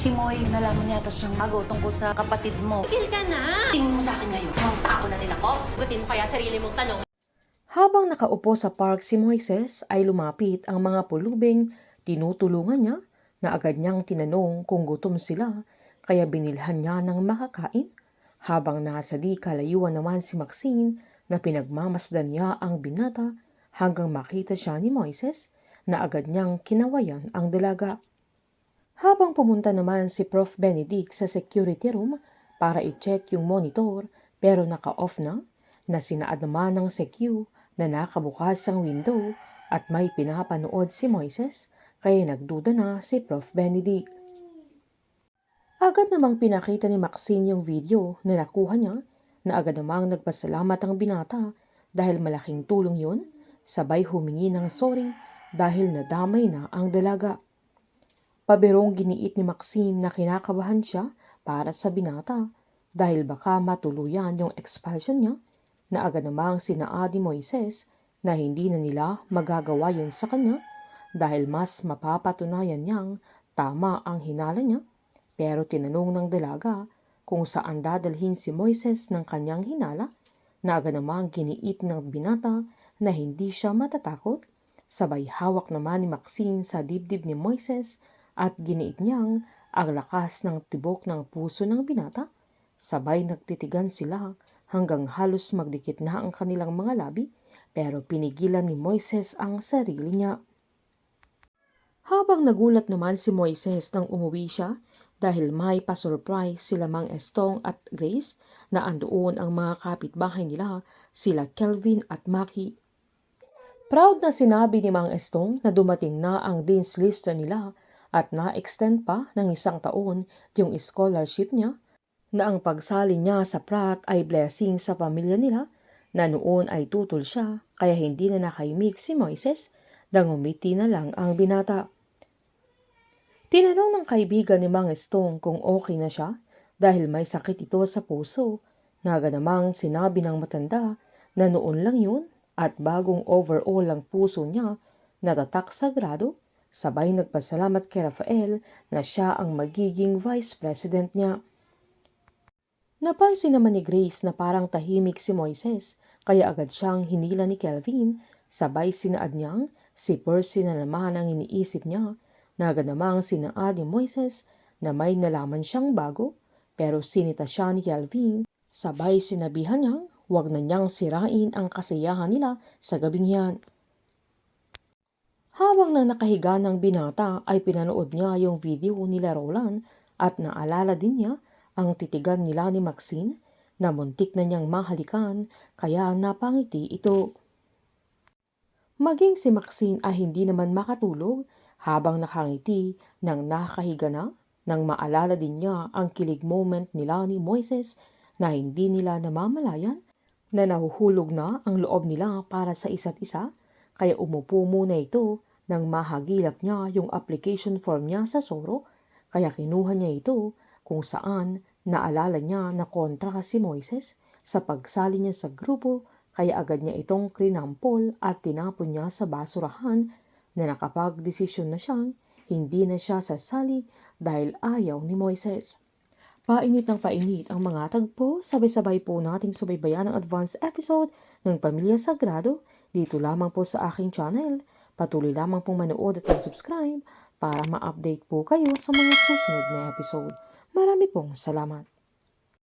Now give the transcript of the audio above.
Si Moy, nalaman yata siyang bago tungkol sa kapatid mo. Tigil ka na! Tingin mo sa akin ngayon, samang tao na rin ako? Gutin mo kaya sarili mong tanong. Habang nakaupo sa park si Moises ay lumapit ang mga pulubing tinutulungan niya na agad niyang tinanong kung gutom sila kaya binilhan niya ng makakain habang nasa di kalayuan naman si Maxine na pinagmamasdan niya ang binata hanggang makita siya ni Moises na agad niyang kinawayan ang dalaga. Habang pumunta naman si Prof. Benedict sa security room para i-check yung monitor pero naka-off na sinaad naman ng secu na nakabukas ang window at may pinapanood si Moises kaya nagduda na si Prof. Benedict. Agad namang pinakita ni Maxine yung video na nakuha niya na agad namang nagpasalamat ang binata dahil malaking tulong yun, sabay humingi ng sorry dahil nadamay na ang dalaga. Pabirong giniit ni Maxine na kinakabahan siya para sa binata dahil baka matuluyan yung expulsion niya na agad namang sinaad ni Moises na hindi na nila magagawa yun sa kanya dahil mas mapapatunayan niyang tama ang hinala niya pero tinanong ng dalaga kung saan dadalhin si Moises ng kanyang hinala na agad namang giniit ng binata na hindi siya matatakot sabay hawak naman ni Maxine sa dibdib ni Moises at giniit niyang ang lakas ng tibok ng puso ng binata, sabay nagtitigan sila hanggang halos magdikit na ang kanilang mga labi pero pinigilan ni Moises ang sarili niya. Habang nagulat naman si Moises nang umuwi siya dahil may pa-surprise sila Mang Estong at Grace na andoon ang mga kapitbahay nila sila Kelvin at Maki. Proud na sinabi ni Mang Estong na dumating na ang dean's lister nila at na-extend pa ng 1 taon yung scholarship niya na ang pagsali niya sa Pratt ay blessing sa pamilya nila na noon ay tutol siya kaya hindi na nakaimik si Moises nang umiti na lang ang binata. Tinanong ng kaibigan ni Mang Estong kung okay na siya dahil may sakit ito sa puso na agad namang sinabi ng matanda na noon lang yun at bagong overall ang puso niya natatak sa grado. Sabay nagpasalamat kay Rafael na siya ang magiging vice president niya. Napansin naman ni Grace na parang tahimik si Moises kaya agad siyang hinila ni Kelvin sabay sinaad niyang si Percy na naman ang iniisip niya na agad namang sinaad ni Moises na may nalaman siyang bago pero sinita siya ni Kelvin sabay sinabihan niyang huwag na niyang sirain ang kasiyahan nila sa gabing yan. Habang na nakahiga ng binata ay pinanood niya yung video nila Roland at naalala din niya ang titigan nila ni Maxine na muntik na niyang mahalikan kaya napangiti ito. Maging si Maxine ay hindi naman makatulog habang nakangiti nang nakahiga na nang maalala din niya ang kilig moment nila ni Moises na hindi nila namamalayan na nahuhulog na ang loob nila para sa isa't isa. Kaya umupo muna ito nang mahagilap niya yung application form niya sa Soro kaya kinuha niya ito kung saan naalala niya na kontra si Moises sa pagsali niya sa grupo kaya agad niya itong krinampol at tinapon niya sa basurahan na nakapagdesisyon na siyang hindi na siya sasali dahil ayaw ni Moises. Painit ng painit ang mga tagpo, sabay-sabay po nating subaybayan ang advance episode ng Pamilya Sagrado dito lamang po sa aking channel. Patuloy lamang pong manood at mag-subscribe para ma-update po kayo sa mga susunod na episode. Marami pong salamat.